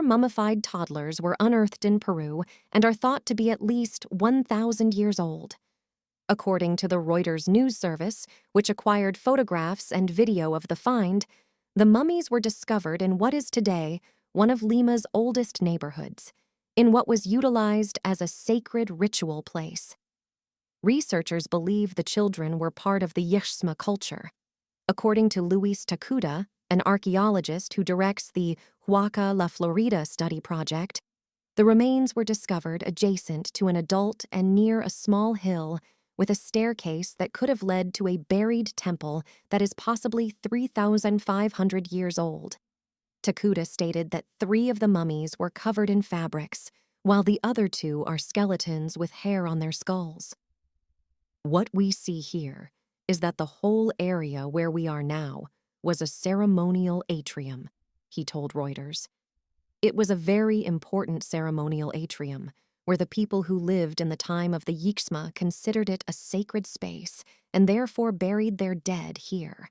mummified toddlers were unearthed in Peru and are thought to be at least 1,000 years old. According to the Reuters news service, which acquired photographs and video of the find, the mummies were discovered in what is today one of Lima's oldest neighborhoods, in what was utilized as a sacred ritual place. Researchers believe the children were part of the Ychsma culture. According to Luis Takuda, an archaeologist who directs the Huaca La Florida study project, the remains were discovered adjacent to an adult and near a small hill with a staircase that could have led to a buried temple that is possibly 3,500 years old. Takuda stated that 3 of the mummies were covered in fabrics, while the other 2 are skeletons with hair on their skulls. What we see here is that the whole area where we are now was a ceremonial atrium, he told Reuters. It was a very important ceremonial atrium, where the people who lived in the time of the Ychsma considered it a sacred space and therefore buried their dead here.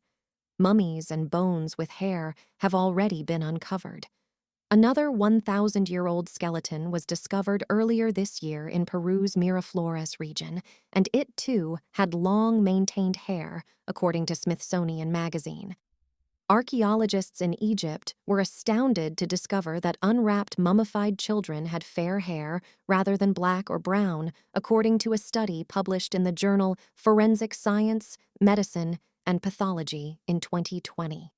Mummies and bones with hair have already been uncovered. Another 1,000-year-old skeleton was discovered earlier this year in Peru's Miraflores region, and it too had long maintained hair, according to Smithsonian Magazine. Archaeologists in Egypt were astounded to discover that unwrapped mummified children had fair hair rather than black or brown, according to a study published in the journal Forensic Science, Medicine, and Pathology in 2020.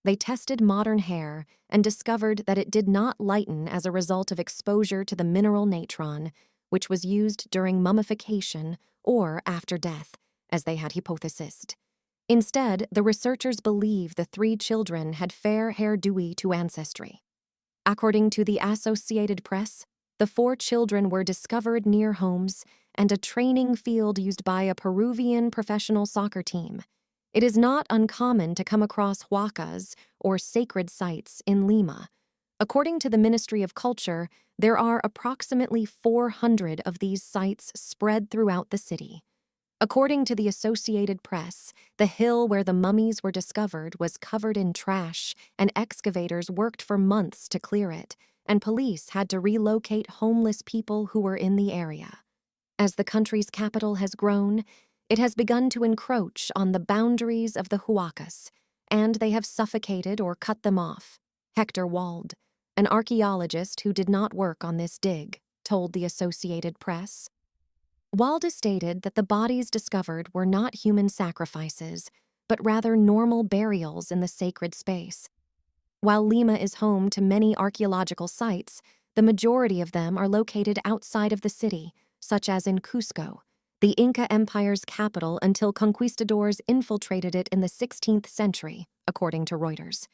They tested modern hair and discovered that it did not lighten as a result of exposure to the mineral natron, which was used during mummification or after death, as they had hypothesized. Instead, the researchers believe the 3 children had fair hair due to ancestry. According to the Associated Press, the 4 children were discovered near homes and a training field used by a Peruvian professional soccer team. It is not uncommon to come across huacas, or sacred sites, in Lima. According to the Ministry of Culture, there are approximately 400 of these sites spread throughout the city. According to the Associated Press, the hill where the mummies were discovered was covered in trash, and excavators worked for months to clear it, and police had to relocate homeless people who were in the area. As the country's capital has grown, it has begun to encroach on the boundaries of the huacas, and they have suffocated or cut them off. Hector Wald, an archaeologist who did not work on this dig, told the Associated Press. Walda stated that the bodies discovered were not human sacrifices, but rather normal burials in the sacred space. While Lima is home to many archaeological sites, the majority of them are located outside of the city, such as in Cusco, the Inca Empire's capital until conquistadors infiltrated it in the 16th century, according to Reuters.